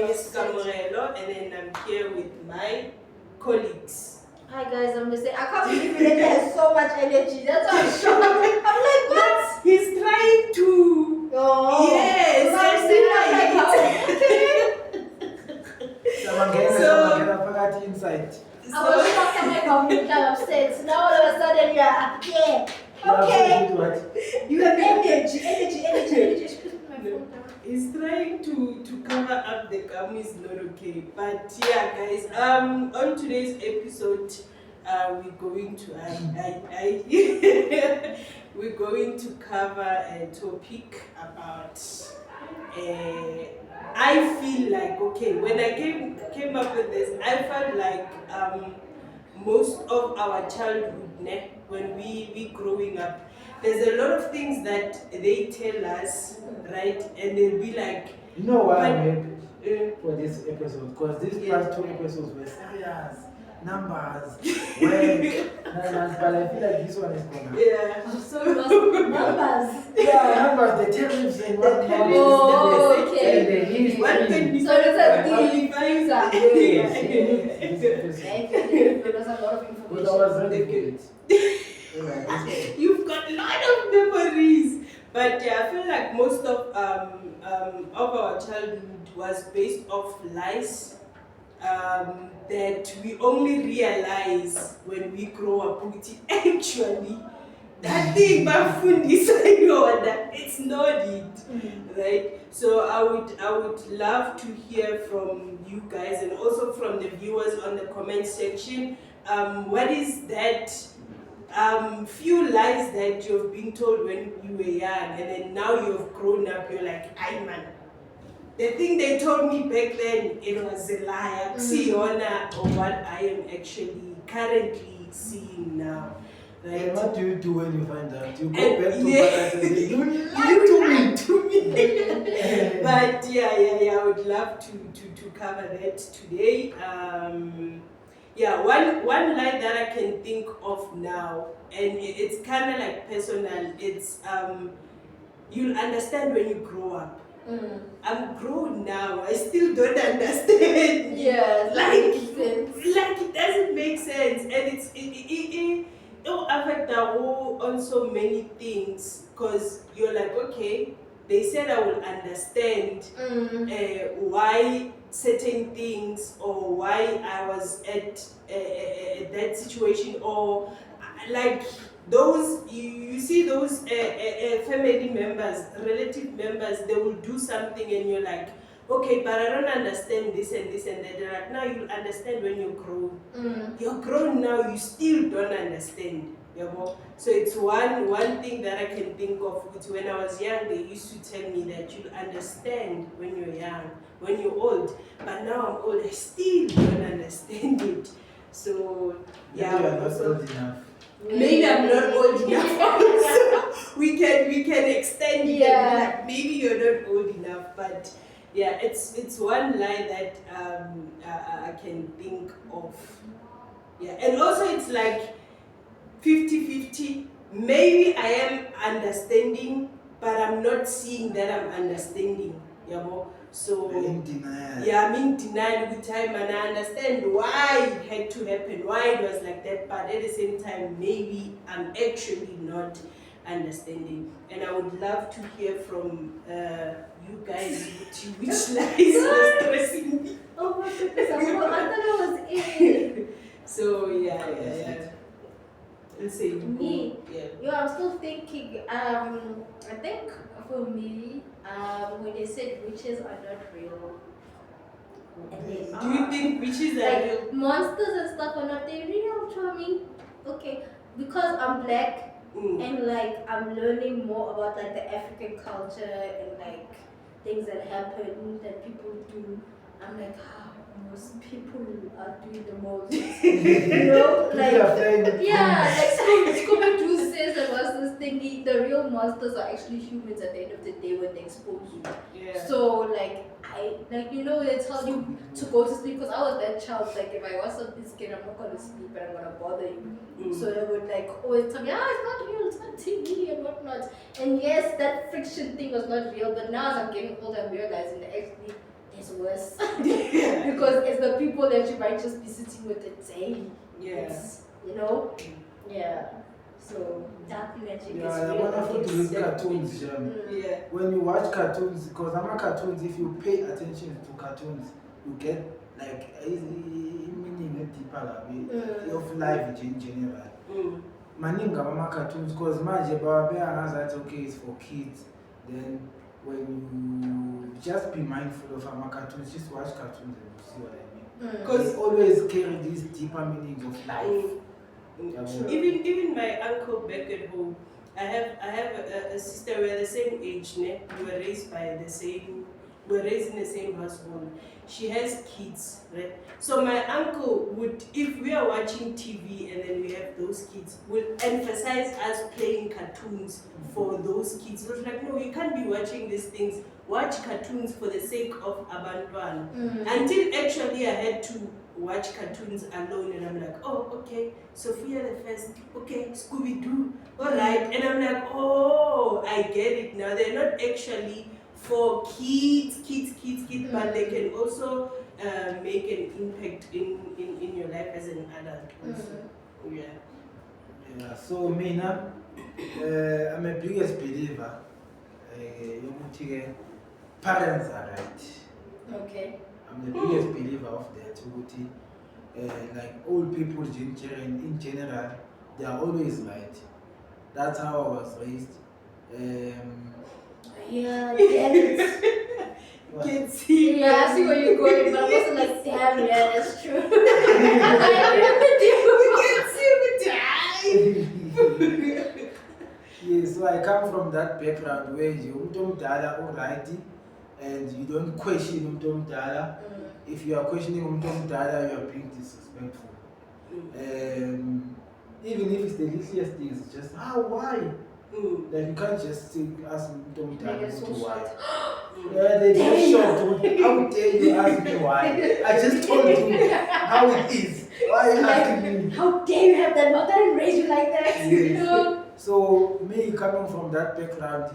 name is Camorello, and then I'm here with my colleagues. Hi guys, I'm just saying, I can't believe Renee has so much energy. That's why I'm shocked. I'm like, what? He's trying to. Oh, yes, Someone get inside. I was shocked. I'm like, I'm upset. Now all of a sudden you're yeah. Okay. You have energy. He's trying to cover up the gum is not okay. But yeah, guys, on today's episode, we're going to we're going to cover a topic about I feel like, okay, when I came up with this, I felt like most of our childhood, when we growing up, there's a lot of things that they tell us, right? And they'll be like, you know what I made for this episode? Because these past 2 episodes were serious. Numbers, weight, but I feel like this one is gonna. Yeah. So it was numbers. Yeah, numbers, the tariffs and what okay. And the history. So it's a deep freezer. Yes. There was a lot of information. I was ready for it. You've got a lot of memories. But yeah, I feel like most of our childhood was based off lies. That we only realize when we grow up, which actually that thing it's not it, right? So I would love to hear from you guys and also from the viewers on the comment section. What is that few lies that you've been told when you were young, and then now you've grown up, you're like, "Ay man, the thing they told me back then, it was a lie. Or what I am actually currently seeing now." Right? And what do you do when you find out? You go And back to yeah. what I said. You to me. But yeah, I would love to cover that today. One lie that I can think of now, and it's kind of like personal. It's you'll understand when you grow up. I'm grown now. I still don't understand. Yeah, like it doesn't make sense, and it'll affect on so many things. Cause you're like, okay, they said I will understand why certain things or why I was at that situation, or like those you see those family members, relative members, they will do something and you're like, okay, but I don't understand this and this and that. They're like, now you'll understand when you're grown. You're grown now, you still don't understand. You know? So it's one thing that I can think of. It's when I was young, they used to tell me that you'll understand when you're young, when you're old. But now I'm old, I still don't understand it. So yeah, Maybe you're not old enough. Maybe I'm not old enough. So we can extend it. Yeah. Like, maybe you're not old enough, but yeah, it's one lie that I can think of. Yeah, and also it's like 50-50. Maybe I am understanding, but I'm not seeing that I'm understanding. You know? So You're in denial. yeah, I'm in denial with time, and I understand why it had to happen, why it was like that, but at the same time, maybe I'm actually not understanding. And I would love to hear from you guys which lies are stressing me. Oh my goodness, I thought I was in. So yeah. Let's say Me? Yeah. I'm still thinking. I think for me, when they said witches are not real, and then, Do you think witches are real? like monsters and stuff are not they real? To me, okay, because I'm black and like I'm learning more about like the African culture and like things that happen that people do. I'm like, most people are doing the most. You know, like Scooby-Doo says there was this thingy, the real monsters are actually humans at the end of the day when they expose you. Yeah. So like they tell you to go to sleep, because I was that child, like if I was something scared, I'm not gonna sleep and I'm gonna bother you. So they would like always tell me, it's not real, it's not TV and whatnot. And yes, that friction thing was not real, but now as I'm getting older I'm realizing that actually there's it's worse. Yeah. Because it's the people that you might just be sitting with it daily. Yeah. It's, you know? Yeah. So dark magic Yeah, is I real. want to It's- read cartoons. Yeah. When you watch cartoons, because I'm a cartoons, if you pay attention to cartoons, you get like meaning deeper of life in general. Maninga mama cartoons, because manje bawabe angazathi okay it's for kids. Then when you just be mindful of our cartoons, just watch cartoons and you see what I mean. Because they always carry these deeper meanings of life. Even my uncle back at home, I have a sister. We're the same age, ne? We were raised by the same. We were raised in the same household. She has kids, right? So my uncle would, if we are watching TV and then we have those kids, will emphasize us playing cartoons for those kids. He was like, no, you can't be watching these things. Watch cartoons for the sake of abantwana. Until actually I had to watch cartoons alone, and I'm like, oh, okay, Sophia the First, okay, Scooby-Doo, alright, and I'm like, oh, I get it now. They're not actually for kids, but they can also make an impact in your life as an adult also. Yeah, so mina, I'm a biggest believer. Parents are right. Okay. I'm the biggest believer of that. Like old people in general, they are always right. That's how I was raised. Yeah, I get it. Can see. Yeah, I see where you're going, but I'm also like, damn, yeah, that's true. I agree with you. Yeah, so I come from that background where you don't alright, and you don't question umtomdala. If you are questioning umtomdala, you are being disrespectful. Even if it's the littlest things, it's just why? Like you can't just ask umtomdala why. Yeah, they get shocked. How dare you ask me why? I just told you how it is. Why are you asking me? How dare you have that mouth? I didn't raise you like that. Yes. So me coming from that background,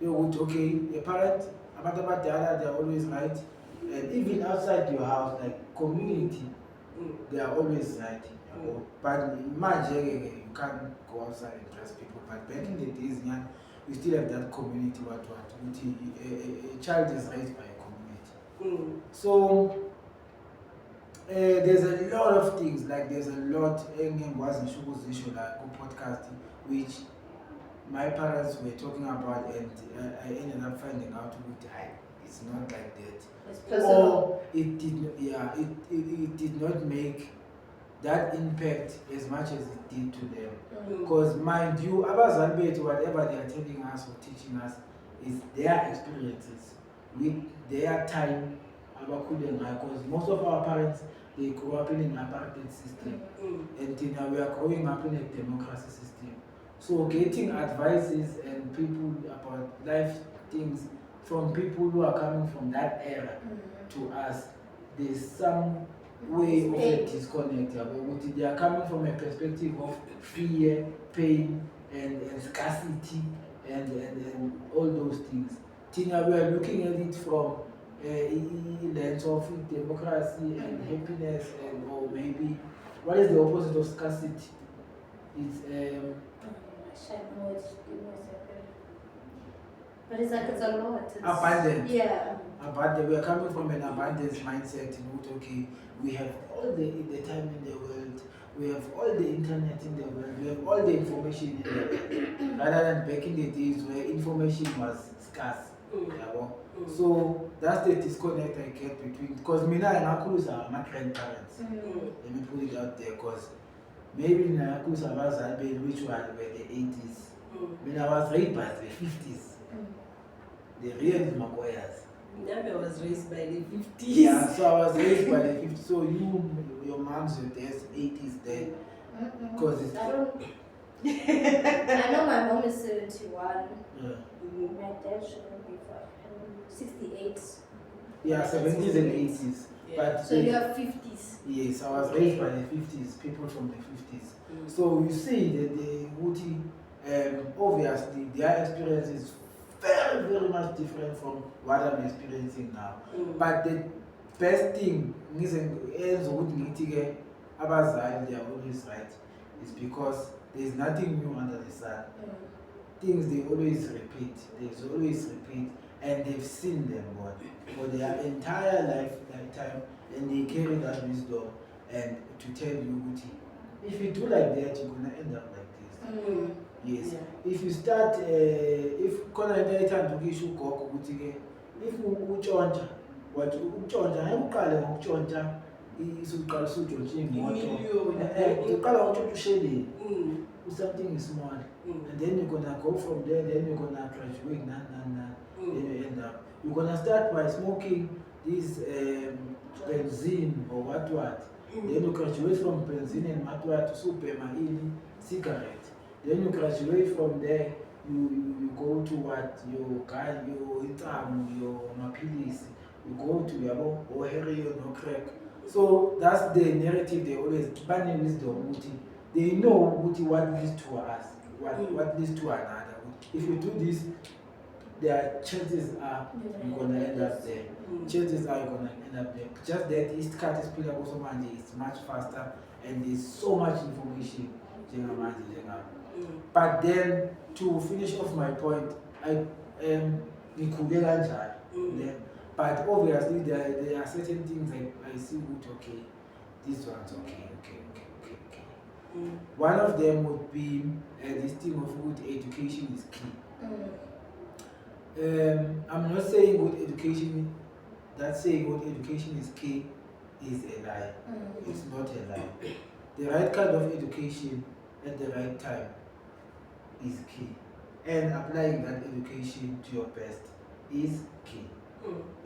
you would okay, a parent, they're always right. And even outside your house, like community, they are always right. But imagine you can't go outside and trust people. But back in the days, you still have that community a child is raised by a community. So there's a lot of things, like there's a lot was in podcast which my parents were talking about, and I ended up finding out it's not like that. It's personal. Or it did not make that impact as much as it did to them. Because mind you, whatever they are telling us or teaching us is their experiences with their time. Because most of our parents, they grew up in an apartheid system, and now we are growing up in a democracy system. So getting advices and people about life things from people who are coming from that era to us, there's some way of a disconnect. They are coming from a perspective of fear, pain, and scarcity, and all those things. Tina, we are looking at it from lens of democracy and happiness, or maybe what is the opposite of scarcity? It's but it's like it's a lot. It's, abundant. Yeah. Abundant. We are coming from an abundance mindset. Okay, we have all the time in the world. We have all the internet in the world. We have all the information in the world. Rather than back in the days where information was scarce. So that's the disconnect I get between, because Mina and Akulus are my grandparents. Let me put it out there, because maybe Akulus are which were the 80s. Mina was raised by the 50s. The real Makoyas. Nami was raised by the 50s. Yeah, so I was raised by the 50s. So your mom's, your dad's 80s then. Because it's. I don't. I know my mom is 71. Yeah. My dad shouldn't be 68. Yeah, 70s and 80s. Yeah. But So you have 50s. Yes, I was raised by the 50s, people from the 50s. So you see that the Wuti, obviously their experience is very, very much different from what I'm experiencing now. But best thing eyenza ukuthi ngithi ke abazali they are always right is because there is nothing new under the sun. Things they always repeat, and they've seen them for their entire lifetime, and they carry that wisdom and to tell you, if you do like that, you're gonna end up like this. Yes. Yeah. If you start, if if uchonja, what uchonja, uqale ngokuchonja, isuqala usujontsha imoto. Uqala uchontsha something is small, and then you're gonna go from there. Then you're gonna graduate, then you end up. You're gonna start by smoking this benzene or what. Then you graduate from benzene and what to super cigarette. Then you graduate from there. You go to what your itam, your mapilisi. You go to your heroin or crack. So that's the narrative they always banning wisdom. They know what leads to us, what leads to another. If you do this, their chances are you're gonna end up there. Chances are you're gonna end up there. Just that East Cat is it's much faster and there's so much information. But then to finish off my point, but obviously there are certain things I see okay, this one's okay. One of them would be this thing of good education is key. I'm not saying good education, that saying good education is key is a lie. It's not a lie. The right kind of education at the right time is key. And applying that education to your best is key.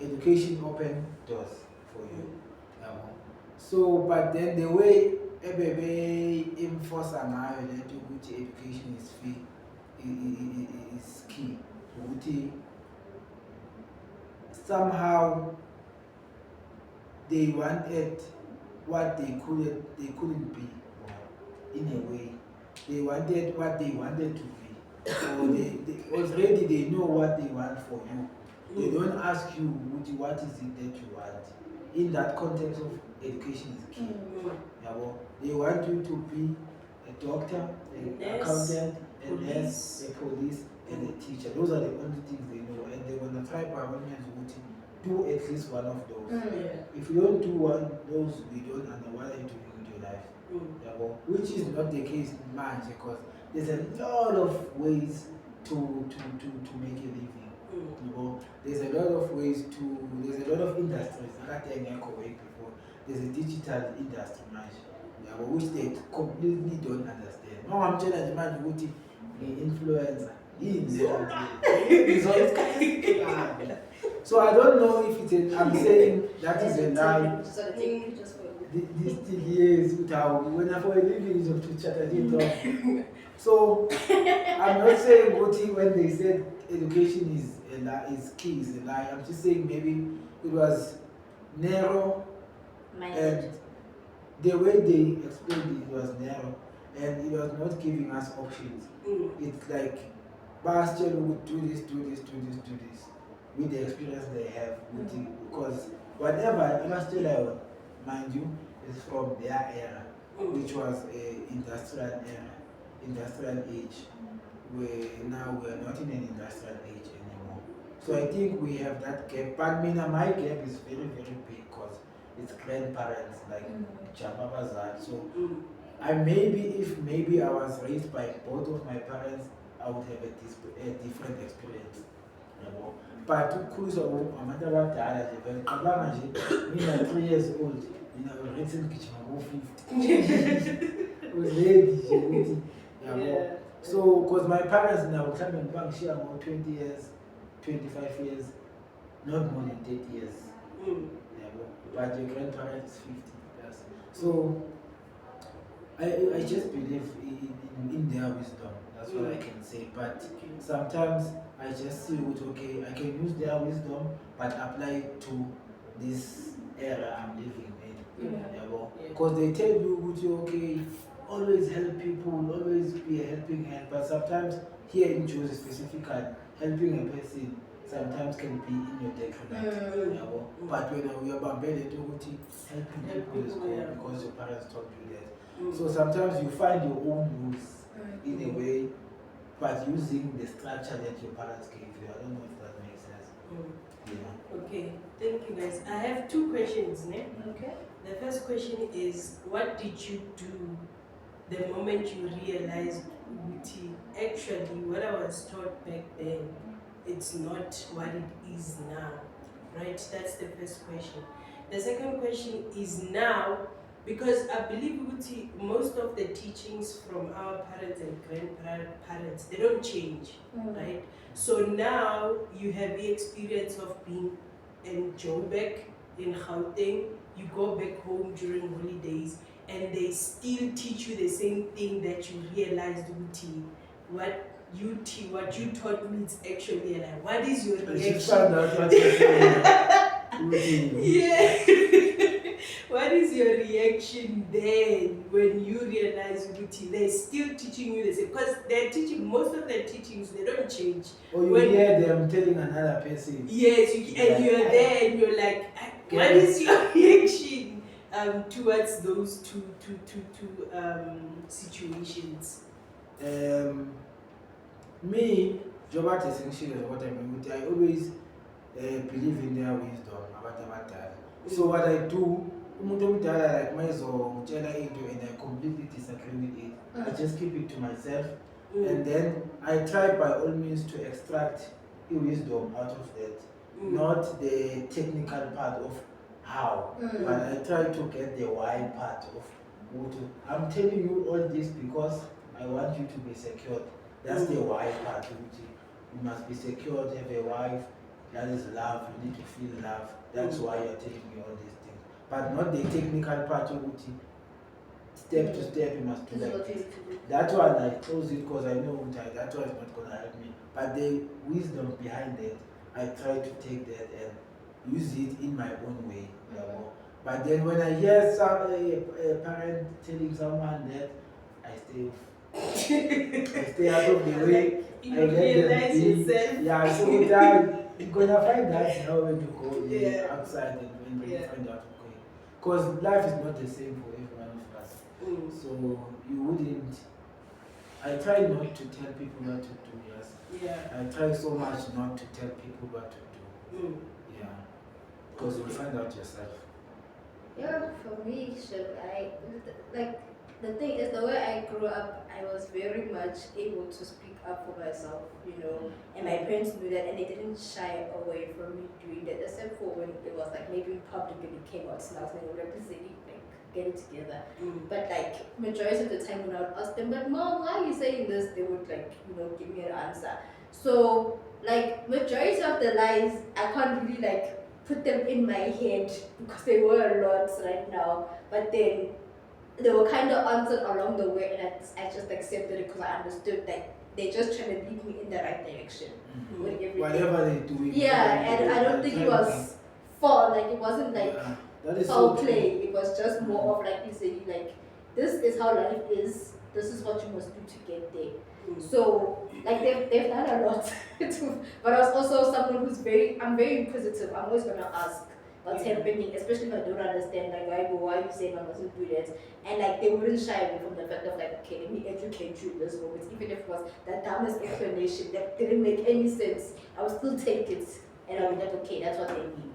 Education opens doors for you. So, but then the way EBB enforce education is key. Somehow they wanted what they couldn't be. In a way, they wanted what they wanted to be. So they already they know what they want for you. They don't ask you what is it that you want. In that context of education is key. They want you to be a doctor, an accountant, a nurse, a police, and a teacher. Those are the only things they know. And they want to try by all means to do at least one of those. If you don't do one of those, we don't know what are you doing with your life. Which is not the case much because there's a lot of ways to make a living. There's a lot of ways there's a lot of industries. Before. There's a digital industry, which they completely don't understand. No, I'm telling you, man, who's the influencer? So I don't know if it's I'm saying that is a lie. This thing here is when I for a living is to chat. So I'm not saying when they said education is a lie, is key, is a lie. I'm just saying maybe it was narrow and the way they explained it was narrow and it was not giving us options. It's like Bastion would do this with the experience they have because whatever Bastion, mind you, is from their era, which was a industrial age. Now we're not in an industrial age anymore. So I think we have that gap. But my gap is very, very big because it's grandparents like Chapabazad. So if maybe I was raised by both of my parents, I would have a different experience. But to cruise I'm 3 years old. Written kitchen 50. Was ready. So, because my parents now come and bank share about 20 years, 25 years, not more than 30 years. But your grandparents is 50 plus. So, I just believe in their wisdom. That's what I can say. But sometimes I just see I can use their wisdom, but apply it to this era I'm living in. Because they tell you, always help people, always be a helping hand. But sometimes here in Jews specifically, helping a person sometimes can be in your detriment. But when we are helping people is good because your parents taught you that. So sometimes you find your own rules in a way, but using the structure that your parents gave you. I don't know if that makes sense. Yeah. Okay, thank you guys. I have 2 questions, ne? Okay. The first question is, what did you do the moment you realized, actually, what I was taught back then, it's not what it is now, right? That's the first question. The second question is now, because I believe most of the teachings from our parents and grandparents, they don't change, right? So now you have the experience of being in Joburg, in Gauteng, you go back home during holidays, and they still teach you the same thing that you realized, what you taught me is actually like, what is your reaction? Yeah. What is your reaction then when you realize they're still teaching you the same? Because they're teaching, most of their teachings, they don't change. Or you hear them telling another person. Yes, and you're there and you're like, what is your reaction towards those two situations? Me, Jobat essentially what I mean, I always believe in their wisdom about that. So what I do, like my and I completely disagree with it. I just keep it to myself, and then I try by all means to extract wisdom out of that, not the technical part of how, but I try to get the why part of what. I'm telling you all this because I want you to be secured. That's the why part. You must be secured, have a wife. That is love. You need to feel love. That's why you're telling me all these things. But not the technical part of it. Step to step, you must do like this. That one I chose it because I know that one is not going to help me. But the wisdom behind it, I try to take that and use it in my own way. But then when I hear a parent telling someone that, I stay off. I stay out of the way. You realize yourself. Yeah, so that you're gonna find that now when you go outside and when you find out because life is not the same for every one of us. So you wouldn't. I try not to tell people what to do. Yes. Yeah. I try so much not to tell people what to do. Yeah. Because you'll find out yourself. Yeah, for me, the thing is, the way I grew up, I was very much able to speak up for myself, and my parents knew that, and they didn't shy away from me doing that, except for when it was like maybe in public and it came out snacks and they would represent like get it together. But like majority of the time when I would ask them, but mom, why are you saying this? They would give me an answer. So like majority of the lies, I can't really put them in my head because they were a lot right now. But then they were kind of answered along the way, and I just accepted it because I understood that they're just trying to lead me in the right direction. Whatever they do. Yeah, and I don't think it was fun. It wasn't foul play. It was just more of you say, this is how life is. This is what you must do to get there. So they've done a lot too. But I was also someone I'm very inquisitive. I'm always gonna ask what's happening, especially if I don't understand why you saying I mustn't do that. And they wouldn't shy away from the fact of okay, let me educate you in this moment, even if it was the dumbest explanation that didn't make any sense. I would still take it and I would be okay, that's what they mean.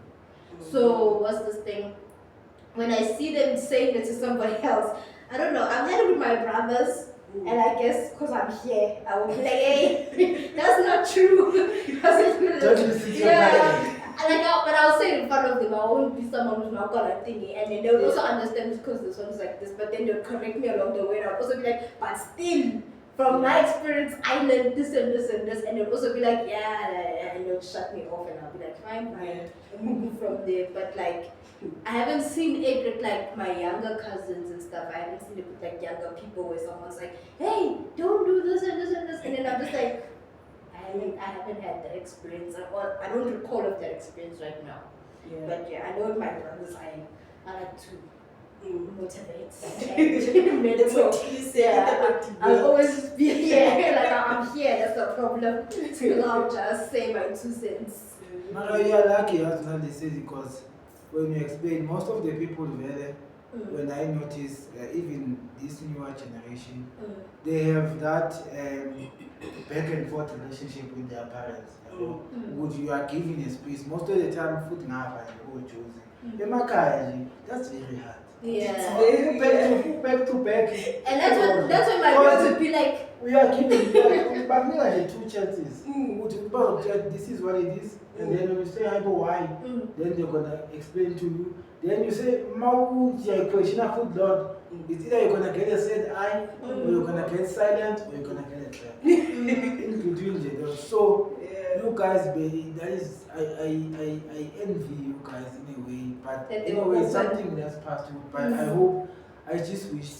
So what's this thing? When I see them saying it to somebody else, I don't know, I've had it with my brothers. And I guess because I'm here, I will be hey, that's not true. But I'll say it in front of them. I won't be someone who's not gonna thingy, and then they'll also understand because this one's like this. But then they'll correct me along the way, and I'll also be but still, from my experience, I learned this and this and this, and they'll also be and they'll shut me off, and I'll be fine, and move from there. But I haven't seen it with my younger cousins and stuff. I haven't seen it with younger people where someone's hey, don't do this and this and this, and then I'm just I haven't had that experience, or I don't recall of that experience right now. Yeah. But I know with my brothers, I like to motivate and mentor. I'll always be here, I'm here. That's the problem. So I'll just say my 2 cents. Mara, you are lucky as well, they say, because when you explain, most of the people there, when I notice, even this newer generation, they have that back and forth relationship with their parents. Would you are giving a space most of the time, food now and choosing. That's very hard. Yeah. Back to back. And that's when my parents would be like, we are giving, but me like the two chances. This is what it is, and then when you say why, then they're gonna explain to you. Then you say, Mau, question of food, Lord. It's either you're gonna get a said eye, or you're gonna get silent, or you're gonna get a trap. In between the so you guys, that is, I envy you guys in a way, but anyway, something that's passed through. But I hope, I just wish.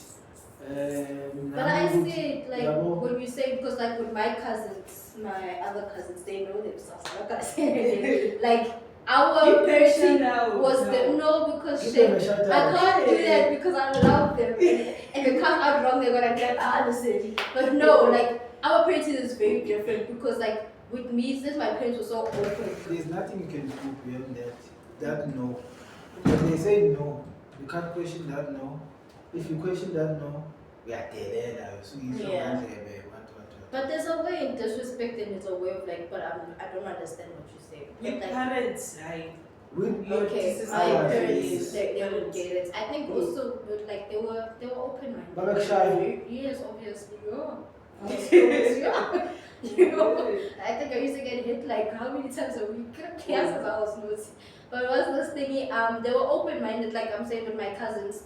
But I see it like when you say, because like with my cousins, my other cousins, they know themselves. I'm not gonna say anything. Like our person was because I can't do that because I love them. And if it comes out wrong, they're gonna get listen. But no, like our parenting is very different because like with me, since my parents were so open. There's nothing you can do beyond that. That no. When they say no, you can't question that no. If you question that no, we are there. So yeah. But there's a way in disrespect and it's a way of like, but I don't understand what you say. With like, parents, okay, my parents, they would get it. I think also, but like they were open-minded. But shy. Yes, obviously, yeah. You know, I think I used to get hit like how many times a week? Yes, as I was noticing. But what's this thingy? They were open-minded, like I'm saying with my cousins.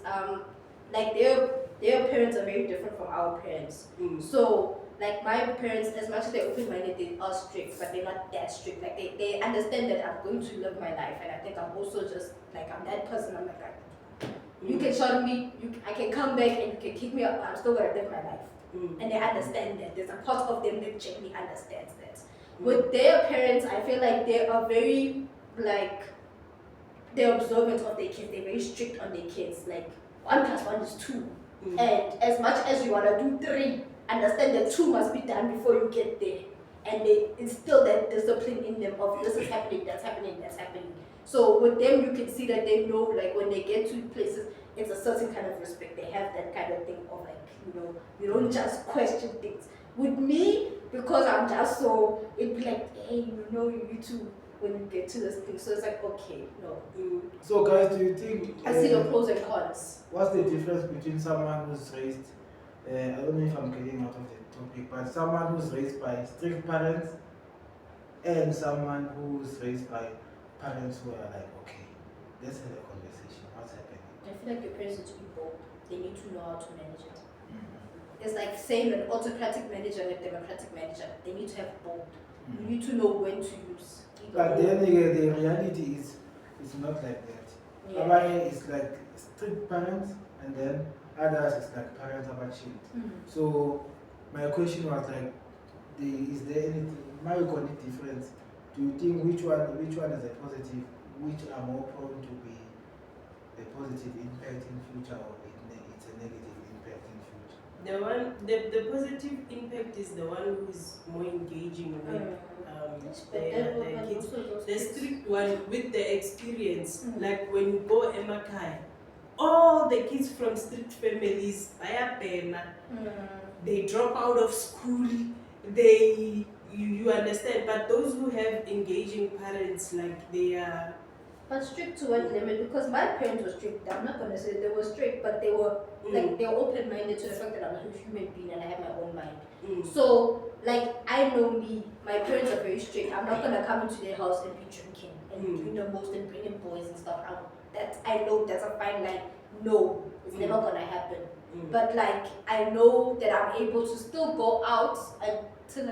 Like their parents are very different from our parents. So like my parents, as much as they're open-minded, they are strict, but they're not that strict. Like they understand that I'm going to live my life, and I think I'm also just like I'm that person. I'm like you can shut me, I can come back and you can kick me up. I'm still gonna live my life, and they understand that. There's a part of them that genuinely understands that. With their parents, I feel like they are very like they're observant of their kids. They're very strict on their kids. Like 1 + 1 is 2. And as much as you want to do 3, understand that 2 must be done before you get there. And they instill that discipline in them of this is happening, that's happening, that's happening. So with them, you can see that they know, like when they get to places, it's a certain kind of respect. They have that kind of thing of like, you don't just question things. With me, because I'm just so, it'd be like, hey, you need to, when you get to this thing. So it's like, okay, no. So guys, do you think... I see the pros and cons. What's the difference between someone who's raised, I don't know if I'm getting out of the topic, but someone who's raised by strict parents and someone who's raised by parents who are like, okay, let's have a conversation, what's happening? I feel like your parents need to be bold. They need to know how to manage it. It's like saying an autocratic manager and a democratic manager. They need to have both. You need to know when to use. But then the reality is, it's not like that. Yeah. It's like strict parents, and then others is like parents of a child. So my question was like, is there anything, my difference? Do you think which one is a positive, which are more prone to be a positive impact in future, or it's a negative impact in future? The positive impact is the one who is more engaging with the kids. The strict one with the experience, like when you go Emakai, all the kids from strict families, they drop out of school, you understand, but those who have engaging parents, like they are... But strict to what limit? Because my parents were strict. I'm not gonna say they were strict, but they were like they were open-minded to the fact that I'm a human being and I have my own mind. So like I know me, my parents are very strict. I'm not gonna come into their house and be drinking and doing the most and bringing boys and stuff out. I know that's a fine line. No, it's never gonna happen. But like I know that I'm able to still go out until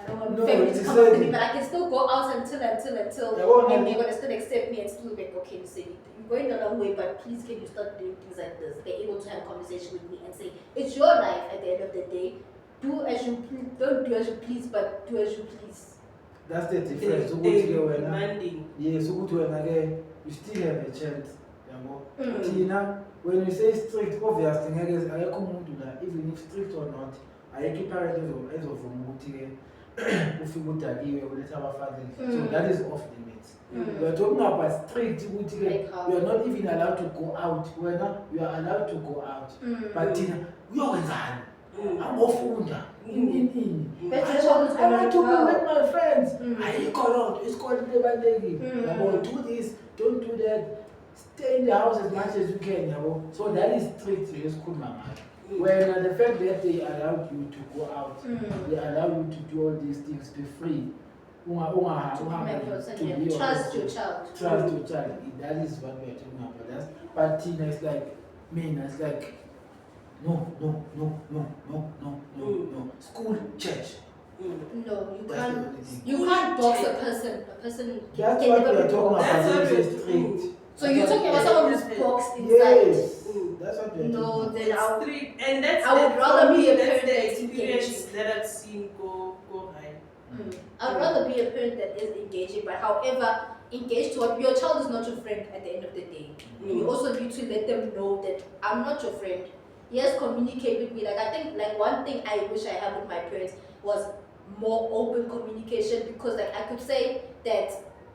I don't want family to come after me, but I can still go out until and they're gonna still accept me and still be like, okay, say you're going a long way, but please can you start doing things like this? They're able to have a conversation with me and say, it's your life at the end of the day. Do as you please, don't do as you please, but do as you please. That's the difference. Demanding. Yes, you still have a chance. Tina, when you say strict, obviously, even if strict or not, I keep parents as of ufike udakiwe uletha abafakeli. So that is off limits. We are talking about strict ukuthi we are not even allowed to go out. We are allowed to go out. But uyokwenzani? Angofunda ini. I want to be with my friends. Ayikho loo isikole lebalekile. Yabo, do this, don't do that. Stay in the house as much as you can, yabo. So that is strict esikhuluma ngayo. When the fact that they allowed you to go out, they allow you to do all these things, be free. To be trust your child. Trust your child. That is what we are talking about. But Tina is like, it's like, no. School, church. No, you can't. You can't box a person. That's what we are talking about. That's strict. So you're talking about someone who's boxed inside. Yes. That's what we are talking No, about. then I would. Strict. And that's I would rather be a that's parent the that's experience engaged. that I've seen go high. I'd rather be a parent that is engaging, but however, engaged to what your child is not your friend at the end of the day. And you also need to let them know that I'm not your friend. Yes, communicate with me. Like I think like one thing I wish I had with my parents was more open communication, because like I could say that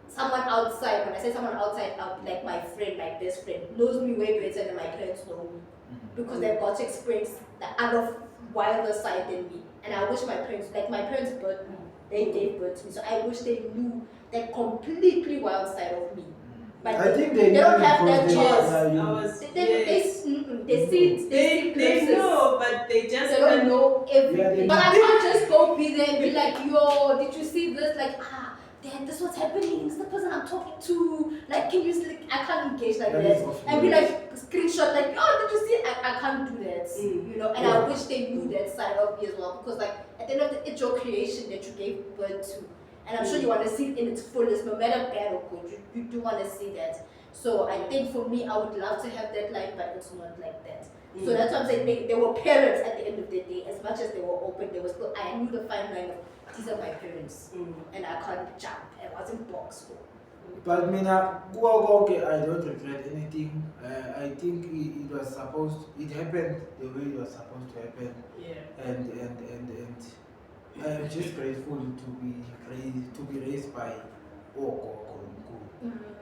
someone outside, when I say someone outside, like my friend, my best friend, knows me way better than my parents know me, because they've got to experience the other wilder side than me. And I wish my parents birthed me. They gave birth to me, so I wish they knew that completely wild side of me. But I think they don't know have that because chance. They They know, but they just they don't know everything. Yeah, But I can't just go be there and be like, yo, did you see this? Like, Dad, this what's happening. It's the person I'm talking to. Like, can you like, I can't engage like that. And be like, screenshot, like, oh, did you see? I can't do that. You know, and I wish they knew that side of me as well. Because, like, at the end of the day, it's your creation that you gave birth to. And I'm sure you want to see it in its fullest, no matter bad or good. You do want to see that. So I think for me, I would love to have that life, but it's not like that. So that's what I'm saying. They were parents at the end of the day. As much as they were open, they were still. I knew the fine line of these are my parents, and I can't jump. I wasn't boxed. But mina, okay, I don't regret anything. I think it was supposed. It happened the way it was supposed to happen. Yeah. And I'm just grateful to be raised by Oko,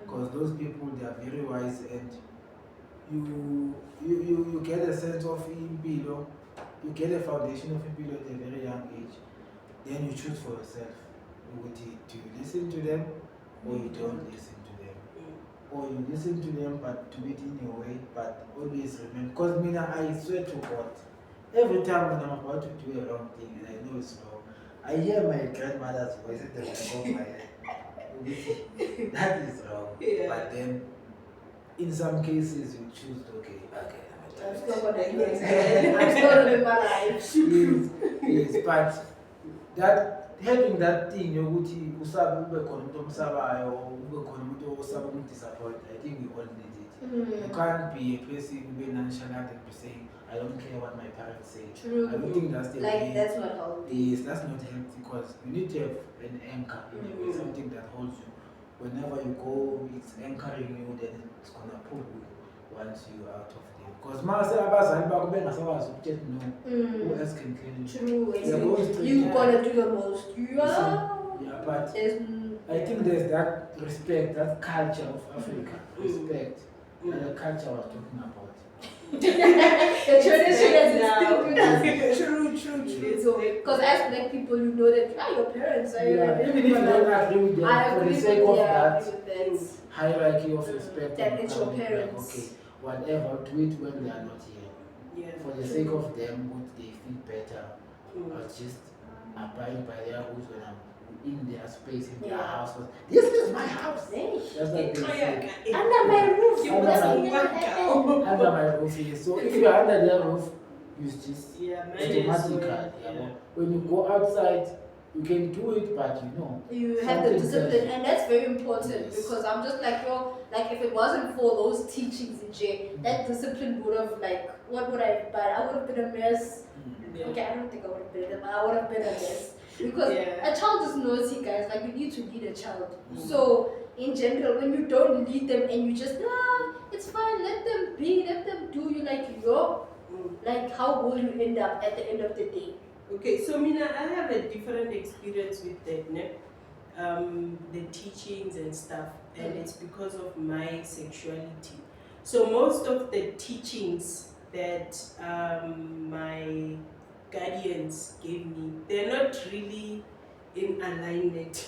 because those people, they are very wise, and you get a sense of impilo, you get a foundation of impilo at a very young age. Then you choose for yourself. Do you listen to them, or you don't listen to them, or you listen to them but do it in a way, but always remember. Because I swear to God, every time when I'm about to do a wrong thing and I know it's wrong, I hear my grandmother's voice at the back of my head. That is wrong. Yeah. But then, in some cases, you choose to, okay. I'm still living my life. Yes, but that having that thing, yokuthi usabe ube khona umuntu omsabayo, ube khona umuntu osaba ukumdisappoint, I think we all need it. You can't be a person who be nonchalant and be saying, I don't care what my parents say. True. I don't think that's the like way. that's not healthy. Yes, that's not healthy, because you need to have an anchor in a way, something that holds you. Whenever you go, it's anchoring you, then it's gonna pull you once you're out of there. Because abazali bakho bengasakwazi ukuthetha no, who else can tell you? True. You gotta do the most. Yeah, but I think there's that respect, that culture of Africa, respect, that the culture I was talking about. The tradition is still with us. True. Because as black people, you know that your parents are. Even if you don't agree with them, for the sake of that that. hierarchy of respect, That and it's your equality, parents. okay, whatever, do it when they are not here. Yeah. For the sake of them, would they feel better? I'll just abide by their rules when I'm in their space, in their house. This is my house. That's what they say. Under my roof. Under my roof, yes. So if you're under their roof, you just automatically. When you go outside, you can do it, but you have the discipline, and that's very important. Yes. Because I'm just like, like if it wasn't for those teachings in jail, that discipline would have what would I? But I would have been a mess. Okay, I don't think I would have been, but I would have been a mess. Because a child is naughty, guys. Like, you need to lead a child. So, in general, when you don't lead them and you just, it's fine, let them be, let them do, you like, like, how will you end up at the end of the day? Okay, so Mina, I have a different experience with that, the teachings and stuff, and it's because of my sexuality. So most of the teachings that my guardians gave me, they're not really in alignment,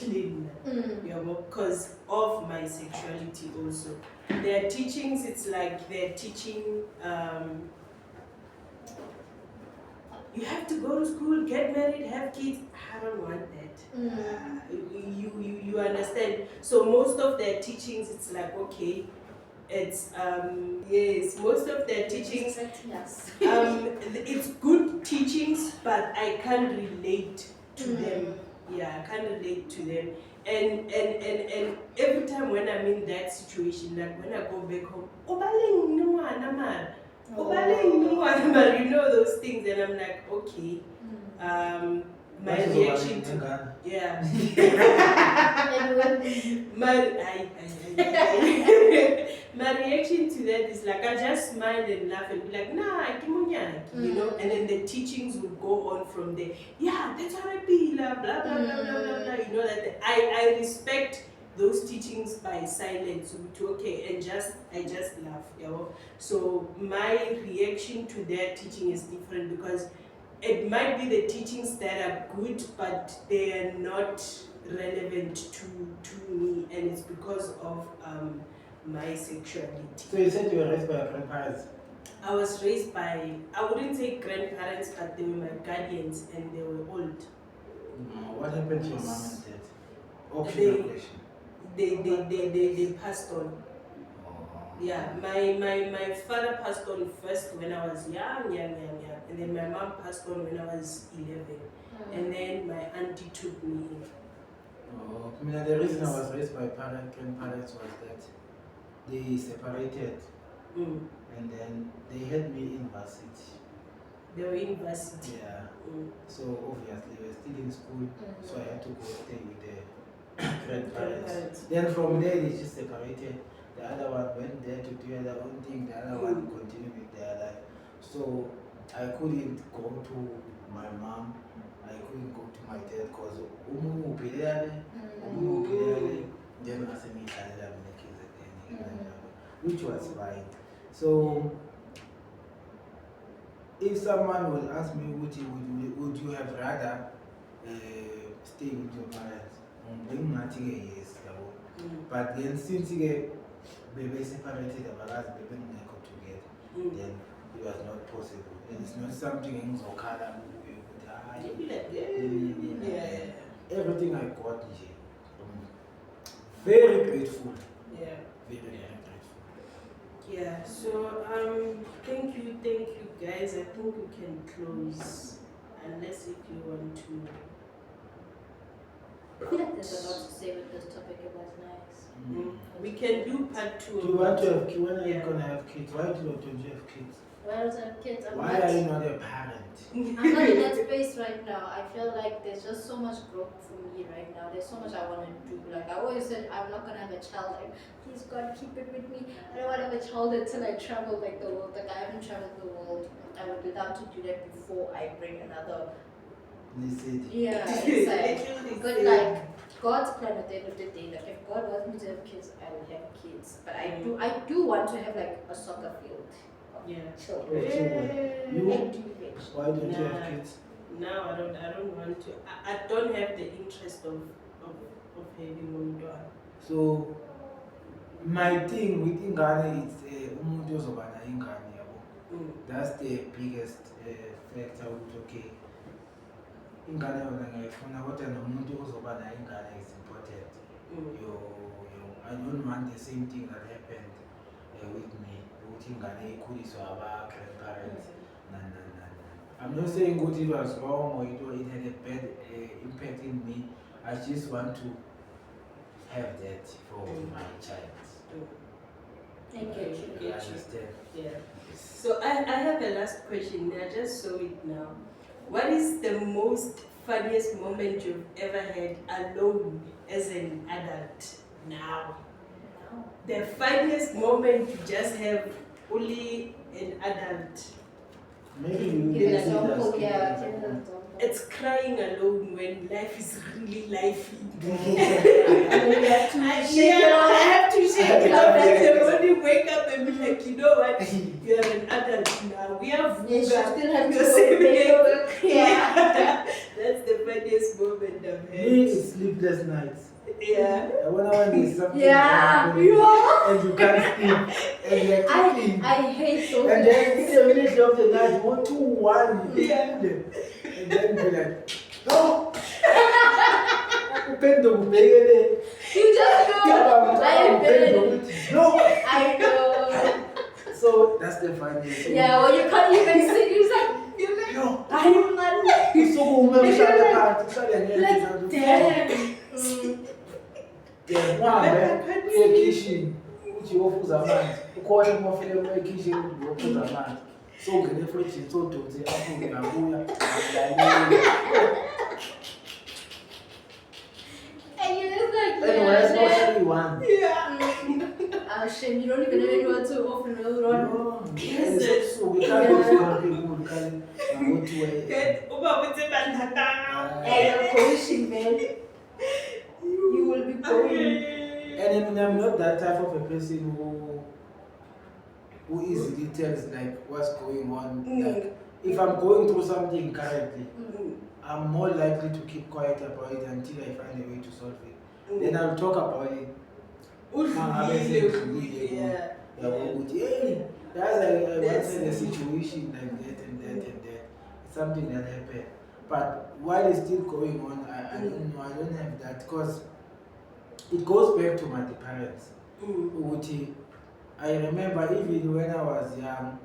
because of my sexuality also. Their teachings, it's like they're teaching you have to go to school, get married, have kids. I don't want that. You understand? So most of their teachings, it's like, okay, it's yes, most of their teachings, it's good teachings, but I can't relate to them. Yeah, I can't relate to them. And every time when I'm in that situation, like when I go back home, "Obaleng no ngwana mara, obaleng no ngwana mara," you know those things, and I'm like, okay. My reaction to yeah. My reaction to that is like I just smile and laugh and be like, nah, you know, and then the teachings will go on from there. Yeah, that's how I be, blah blah blah blah blah blah. You know that I respect those teachings by silence, okay, and I just laugh, you know. So my reaction to their teaching is different because it might be the teachings that are good, but they are not relevant to me, and it's because of my sexuality. So you said you were raised by your grandparents? I was raised by, I wouldn't say grandparents, but they were my guardians and they were old. What happened to your mom and dad? They- Question. They passed on. Yeah, my father passed on first when I was young, and then my mom passed on when I was 11, and then my auntie took me in. I mean, the reason I was raised by grandparents was that they separated, and then they had me in varsity. They were in varsity. Yeah. So obviously we were still in school, so I had to go stay with the grandparents. Then from there they just separated. The other one went there to do their own thing, the other one continued with their life. So I couldn't go to my mom, I couldn't go to my dad because then I said me again, which was fine. So if someone would ask me, would you have rather stay with your parents? Yes. But then since they separated the balance, they didn't go together, then it was not possible. And it's not something in Zokala. Everything I got, very grateful. Yeah. Very grateful. Yeah, so thank you guys. I think we can close unless if you want to. I feel like there's a lot to say with this topic. It was nice. We can do part 2. Do you want to have kids? When are you going to have kids? Why don't you have kids? Why don't I have kids? Why are you not a parent? I'm not in that space right now. I feel like there's just so much growth for me right now. There's so much I want to do. Like I always said, I'm not gonna have a child. Like, please God, keep it with me. I don't want to have a child until I travel like the world. Like I haven't traveled the world. I would love to do that before I bring another. Listen. Yeah, it's but like God's plan at the end of the day. Like if God wants me to have kids, I will have kids. But I do want to have like a soccer field. Yeah. Children. Why don't you have kids? No, I don't want to. I don't have the interest of having one daughter. So my thing with ingane is umuntu ozobana ingane yabo. That's the biggest factor ukuthi okay. Ingane yona ngiyifuna kodwa nomuntu ozobana ingane is important. I don't want the same thing that happened with me. Grandparents. I'm not saying good it was wrong or it had a bad impact in me. I just want to have that for my child. Thank you. You understand? Yeah. So I have a last question. I just saw it now. What is the most funniest moment you've ever had alone as an adult now? The funniest moment you just have only an adult. Maybe you Give can an see example, that. yeah. it's crying alone when life is really lively. And then you have to shake it I off. have to shake it off and then only wake up and be like, you know what? You are an adult now. We have Yes, you still have to You're go saying make it. it work. Yeah. That's the funniest moment I've had. Me, it's sleepless nights. Yeah. And when there's something Yeah. happening Yeah. and you can't sleep and you're thinking. I hate those And then nights. in the middle of the night, 1, 2, 1, Yeah. and then be like, no. Upendo kubhekele. You just know. I have been in it. No. I know. So that's the funniest. Yeah, when you can't even sit, you're like, No. I'm not like, So like, damn. Mm. uhambe uye kitchen uthi uyofuza amanzi ukhona kumafile uye kitchen uthi uyofuza amanzi so ungene efrijini so udonse aphume ngabuya uyalela And you're just like, anyway that's yeah. what one. Yeah. Oh shit, you don't even know anyone to open the door. No, so we can't go to people we can't go to Good. Uba uthi bandakanga. Hey, you're coaching, man. You will be going. and I'm not that type of a person who easily tells like what's going on. Like if I'm going through something currently, I'm more likely to keep quiet about it until I find a way to solve it. Then I'll talk about it. Yeah. Hey, I went in a situation like that and that and that. It's something that happened. But while it's still going on, I don't know, I don't have that because it goes back to my parents. I remember even when I was young,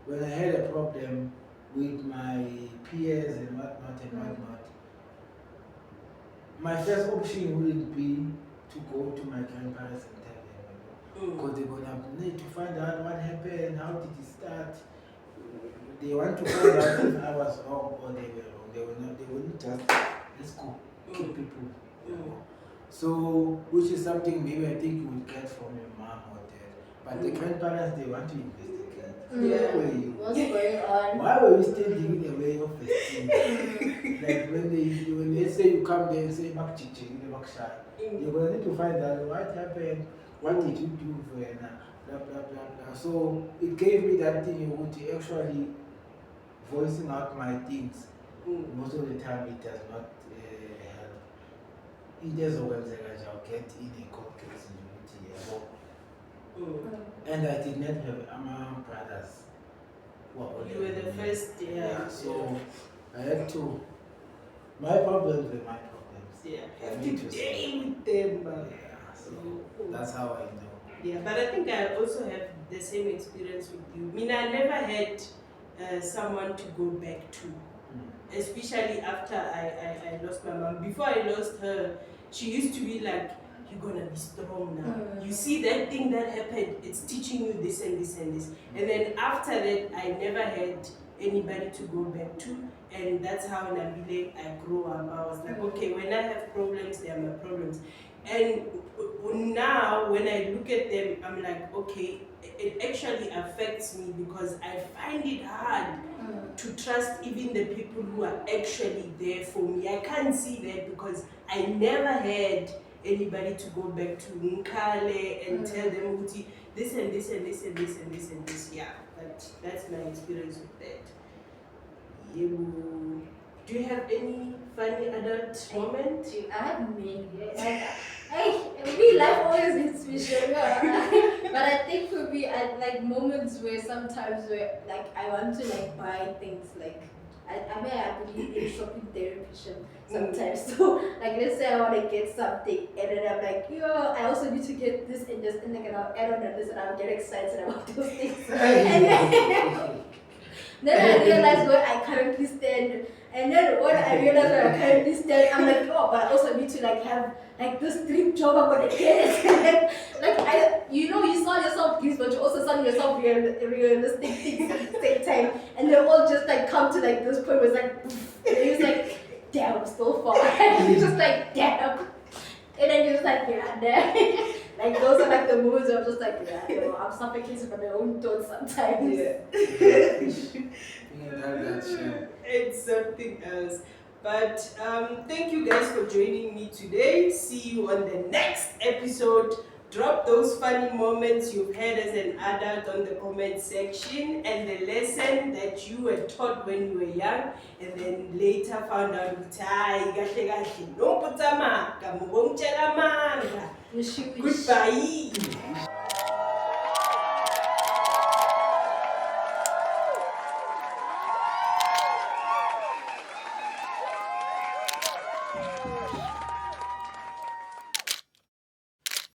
when I had a problem with my peers and whatnot, my first option wouldn't be to go to my grandparents and tell them, because they're going to need to find out what happened, how did it start. They want to find out if I was wrong or they were wrong. They wouldn't just, let's go, kill people. So, which is something maybe I think you would get from your mom or dad. But the grandparents, they want to investigate. Where were you? What's going on? Why were you still giving away your esteem? Like when they say you come there and say, you're going to need to find out what happened, what did you do for blah, blah, blah, blah. So it gave me that thing you would actually voicing out my things. Most of the time it does not help. It does I'll get in a court case in and I did not have Ama brothers. You were the first, yeah. So I had to. My problems were my problems. Yeah, I have need to to deal with them. Yeah, so that's how I know. Yeah, but I think I also have the same experience with you. I mean, I never had someone to go back to, especially after I lost my mom. Before I lost her, she used to be like, you're gonna be strong now. You see that thing that happened, it's teaching you this and this and this. And then after that, I never had anybody to go back to. And that's how in Nambile I grew up. I was like, okay, when I have problems, they are my problems. And now when I look at them, I'm like, okay, it actually affects me because I find it hard to trust even the people who are actually there for me. I can't see that because I never had anybody to go back to Nkale and tell them Uti, this and this and this and this and this and this. Yeah, but that's my experience with that. Do you have any funny adult moment? I have many. Me, life always hits me sugar. But I think for me, I like moments where sometimes where like I want to like buy things like I believe in shopping therapy sometimes. So like let's say I want to get something and then I'm like, yo, I also need to get this and this and like and I'll add on this and I'll get excited about those things. And then I realized where I currently stand. And then when I realized where I currently stand, I'm like, oh, but I also need to like have like this dream job I'm gonna get. And then, like you saw yourself gifts, but you also saw yourself realistic things at the same time. And they all just like come to like this point where it's like, poof, and you're just like, damn, I'm so far. And you're just like, damn. And then you're just like, yeah, damn. Like those are like the moments where I'm just like, yeah, no, I'm suffocating from my own thoughts sometimes. Yeah. It's something else. But thank you guys for joining me today. See you on the next episode. Drop those funny moments you've had as an adult on the comment section, and the lesson that you were taught when you were young and then later found out goodbye.